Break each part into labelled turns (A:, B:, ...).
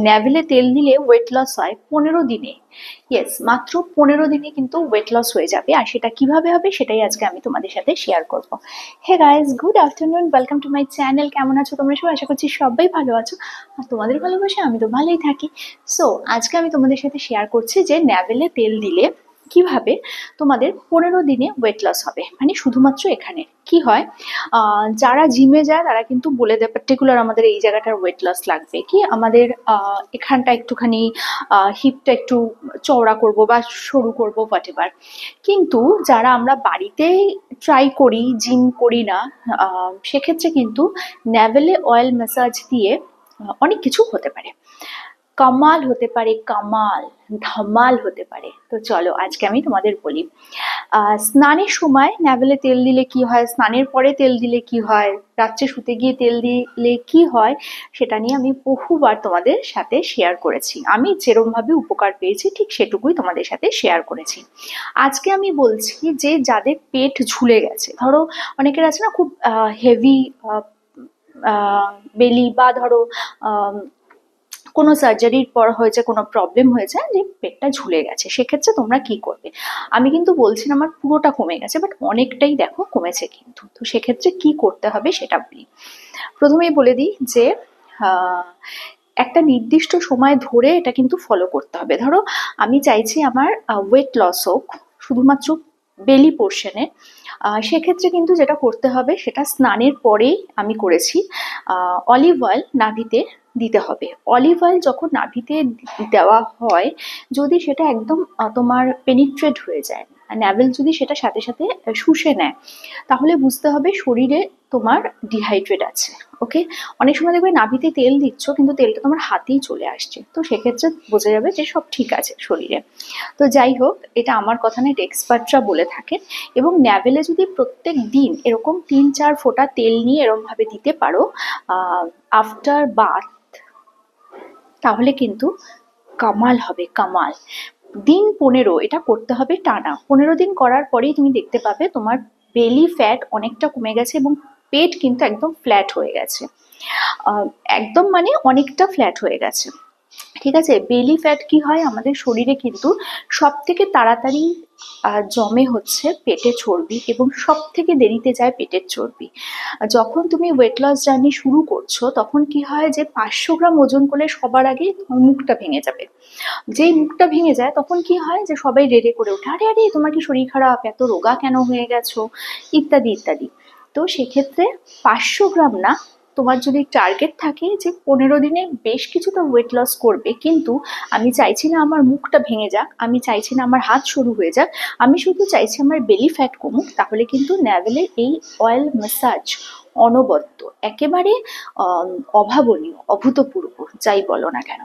A: ন্যাভেলে তেল দিলে weight loss হয় 15 দিনে। ইয়েস, মাত্র 15 দিনে কিন্তু ওয়েট লস হয়ে যাবে। আর সেটা কিভাবে হবে সেটাই আজকে আমি তোমাদের সাথে শেয়ার করব। Hey guys, good afternoon, welcome to my channel. কেমন আছো তোমরা সবাই? আশা করছি সবাই ভালো আছো। আর তোমাদের ভালোবাসা আমি তো ভালোই থাকি। সো আজকে আমি তোমাদের সাথে শেয়ার করছি যে ন্যাভেলে তেল দিলে কিভাবে তোমাদের 15 দিনে ওয়েট লস হবে। মানে শুধুমাত্র এখানে কি হয়, যারা জিমে যায় তারা কিন্তু বলে দেয় পার্টিকুলার আমাদের এই জায়গাটার ওয়েট লস লাগবে, কি আমাদের এখানটা একটুখানি হিপটা একটু চওড়া করব বা সরু করব হোয়াট এভার। কিন্তু যারা আমরা বাড়িতে ট্রাই করি, জিম করি না, সেক্ষেত্রে কিন্তু ন্যাভেলে অয়েল ম্যাসাজ দিয়ে অনেক কিছু হতে পারে। কামাল হতে পারে, কামাল ধামাল হতে পারে। তো চলো আজকে আমি তোমাদের বলি স্নানের সময় ন্যাভেলে তেল দিলে কি হয়, স্নানের পরে তেল দিলে কি হয়, রাত্রে শুতে গিয়ে তেল দিলে কি হয়, সেটা নিয়ে আমি বহুবার তোমাদের সাথে শেয়ার করেছি। আমি যেরকম ভাবে উপকার পেয়েছি ঠিক সেটুকুই তোমাদের সাথে শেয়ার করেছি। আজকে আমি বলছি যে যাদের পেট ঝুলে গেছে, ধরো অনেকের আছে না খুব হেভি বেলি, বা ধরো কোনো সার্জারির পর হয়েছে, কোনো প্রবলেম হয়েছে যে পেটটা ঝুলে গেছে, সেক্ষেত্রে তোমরা কি করবে। আমি কিন্তু বলছি না আমার পুরোটা কমে গেছে, বাট অনেকটাই দেখো কমেছে কিন্তু। তো সেক্ষেত্রে কি করতে হবে সেটা বলি। প্রথমেই বলে দিই যে আহ, একটা নির্দিষ্ট সময় ধরে এটা কিন্তু ফলো করতে হবে। ধরো আমি চাইছি আমার ওয়েট লস হোক শুধুমাত্র বেলি পোর্শনে, সেক্ষেত্রে কিন্তু যেটা করতে হবে সেটা স্নানের পরেই আমি করেছি। অলিভ অয়েল নাভিতে দিতে হবে। অলিভ অয়েল যখন নাভিতে দেওয়া হয়, যদি সেটা একদম তোমার পেনিট্রেট হয়ে যায়, ন্যাভেল যদি সেটা সাথে সাথে শুষে নেয়, তাহলে বুঝতে হবে শরীরে তোমার ডিহাইড্রেট আছে। ওকে, অনেক সময় দেখবে নাভিতে তেল দিচ্ছ কিন্তু তেলটা তোমার হাতেই চলে আসছে, তো সেক্ষেত্রে বোঝা যাবে যে সব ঠিক আছে শরীরে। তো যাই হোক, এটা আমার কথা না, এটা এক্সপার্টরা বলে থাকেন। এবং ন্যাভেলে যদি প্রত্যেক দিন এরকম 3-4 ফোঁটা তেল নিয়ে এরকম ভাবে দিতে পারো আফটার বাথ, তাহলে কিন্তু কামাল হবে, কামাল। দিন 15 এটা করতে হবে টানা। 15 দিন করার পরেই তুমি দেখতে পাবে তোমার বেলি ফ্যাট অনেকটা কমে গেছে এবং পেট কিন্তু একদম ফ্ল্যাট হয়ে গেছে। আহ, একদম মানে অনেকটা ফ্ল্যাট হয়ে গেছে। ঠিক আছে, বেলি ফ্যাট কি হয় আমাদের শরীরে কিন্তু সব থেকে তাড়াতাড়ি জমে হচ্ছে পেটের চর্বি, এবং সব থেকে দেরিতে যায় পেটের চর্বি। যখন তুমি ওয়েট লস জার্নি শুরু করছো তখন কি হয় যে 500 গ্রাম ওজন করলে সবার আগে তোমার মুখটা ভেঙে যাবে। যেই মুখটা ভেঙে যায় তখন কি হয় যে সবাই রেড়ে করে ওঠে, আরে আরে তোমার কি শরীর খারাপ, এত রোগা কেন হয়ে গেছো, ইত্যাদি ইত্যাদি। তো সেক্ষেত্রে 500 গ্রাম না, তোমার যদি টার্গেট থাকে যে 15 দিনে বেশ কিছুটা ওয়েট লস করবে, কিন্তু আমি চাইছি না আমার মুখটা ভেঙে যাক, আমি চাইছি না আমার হাত সরু হয়ে যাক, আমি শুধু চাইছি আমার বেলি ফ্যাট কমুক, তাহলে কিন্তু ন্যাভেলের এই অয়েল ম্যাসাজ অনবদ্য, একেবারে অভাবনীয়, অভূতপূর্ব, যাই বলো না কেন।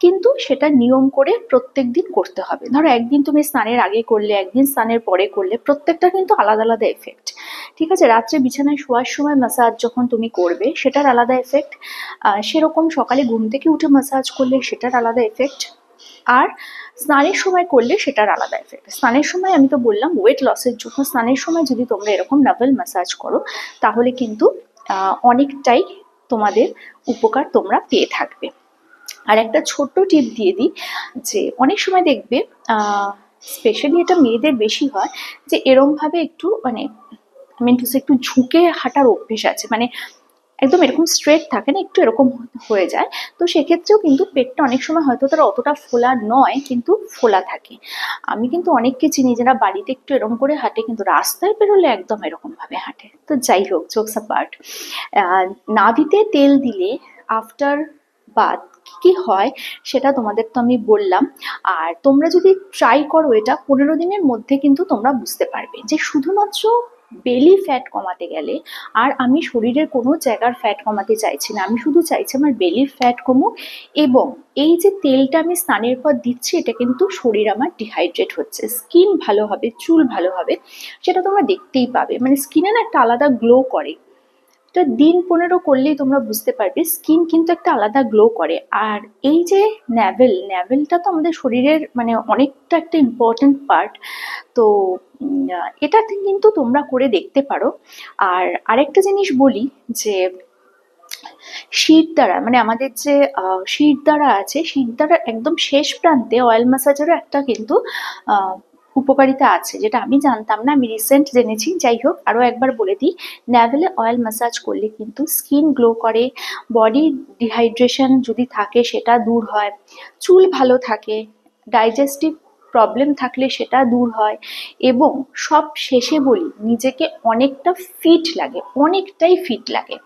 A: কিন্তু সেটা নিয়ম করে প্রত্যেক দিন করতে হবে। ধরো একদিন তুমি স্নানের আগে করলে, একদিন স্নানের পরে করলে, প্রত্যেকটা কিন্তু আলাদা আলাদা এফেক্ট। ঠিক আছে, রাত্রে বিছানায় শোয়ার সময় ম্যাসাজ যখন তুমি করবে সেটার আলাদা এফেক্ট, সেরকম সকালে ঘুম থেকে উঠে ম্যাসাজ করলে সেটার আলাদা এফেক্ট, আর স্নানের সময় করলে সেটার আলাদা এফেক্ট। স্নানের সময় আমি তো বললাম ওয়েট লসের জন্য, স্নানের সময় যদি তোমরা এরকম নাভেল ম্যাসাজ করো তাহলে কিন্তু অনেকটাই তোমাদের উপকার তোমরা পেয়ে থাকবে। আর একটা ছোট্ট টিপ দিয়ে দিই, যে অনেক সময় দেখবে স্পেশালি এটা মেয়েদের বেশি হয়, যে এরম ভাবে একটু মানে একটু ঝুঁকে হাঁটার অভ্যেস আছে, মানে একদম এরকম স্ট্রেট থাকে না, একটু এরকম হয়ে যায়। তো সেক্ষেত্রেও কিন্তু পেটটা অনেক সময় হয়তো তারা অতটা ফোলা নয় কিন্তু ফোলা থাকে। আমি কিন্তু অনেককে চিনি যারা বাড়িতে একটু এরকম করে হাঁটে কিন্তু রাস্তায় বেরোলে একদম এরকম ভাবে হাঁটে। তো যাই হোক, জোকস অ্যাপার্ট, নাভিতে তেল দিলে আফটার বাথ কি কি হয় সেটা তোমাদের তো আমি বললাম। আর তোমরা যদি ট্রাই করো এটা 15 দিনের মধ্যে, কিন্তু তোমরা বুঝতে পারবে যে শুধুমাত্র বেলি ফ্যাট কমাতে গেলে, আর আমি শরীরের কোনো জায়গার ফ্যাট কমাতে চাইছি না, আমি শুধু চাইছি আমার বেলির ফ্যাট কমুক। এবং এই যে তেলটা আমি স্নানের পর দিচ্ছি, এটা কিন্তু শরীর আমার ডিহাইড্রেট হচ্ছে, স্কিন ভালো হবে, চুল ভালো হবে, সেটা তোমরা দেখতেই পাবে। মানে স্কিনে না একটা আলাদা গ্লো করে। এটা দিন 15 করলেই তোমরা বুঝতে পারবে স্কিন কিন্তু একটা আলাদা গ্লো করে। আর এই যে ন্যাভেলটা তো আমাদের শরীরের মানে অনেকটা একটা ইম্পর্টেন্ট পার্ট। তো এটাতে কিন্তু তোমরা করে দেখতে পারো। আর আরেকটা জিনিস বলি, যে শিরদাঁড়া মানে আমাদের যে শিরদাঁড়া আছে, শিরদাঁড়ার একদম শেষ প্রান্তে অয়েল ম্যাসাজেরও একটা কিন্তু আহ, উপকারিতা আছে, যেটা আমি জানতাম না, আমি রিসেন্ট জেনেছি। যাই হোক, আরো একবার বলে দিই, ন্যাভেলে অয়েল ম্যাসাজ করলে কিন্তু স্কিন গ্লো করে, বডি ডিহাইড্রেশন যদি থাকে সেটা দূর হয়, চুল ভালো থাকে, ডাইজেস্টিভ প্রবলেম থাকলে সেটা দূর হয়, এবং সব শেষে বলি, নিজেকে অনেকটা ফিট লাগে, অনেকটাই ফিট লাগে।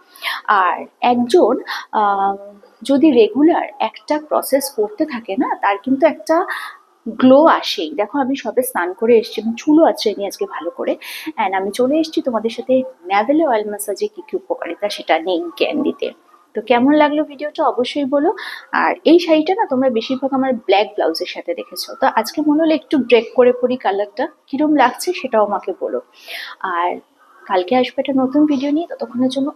A: আর একজন আম, যদি রেগুলার একটা প্রসেস করতে থাকে না, তার কিন্তু একটা গ্লো আসেই। দেখো, আমি সবে স্নান করে এসেছি, এবং চুলও আঁচড়ে নিই আজকে ভালো করে, অ্যান্ড আমি চলে এসেছি তোমাদের সাথে ন্যাভেলে অয়েল ম্যাসাজে কি কি উপকারিতা সেটা নিয়ে জ্ঞান দিতে। তো কেমন লাগলো ভিডিওটা অবশ্যই বলো। আর এই শাড়িটা না তোমরা বেশিরভাগ আমার ব্ল্যাক ব্লাউজের সাথে দেখেছো, তো আজকে মনে হলো একটু ব্রেক করে পরি, কালারটা কিরম লাগছে সেটাও আমাকে বলো। আর কালকে আসবে একটা নতুন ভিডিও নিয়ে, ততক্ষণের জন্য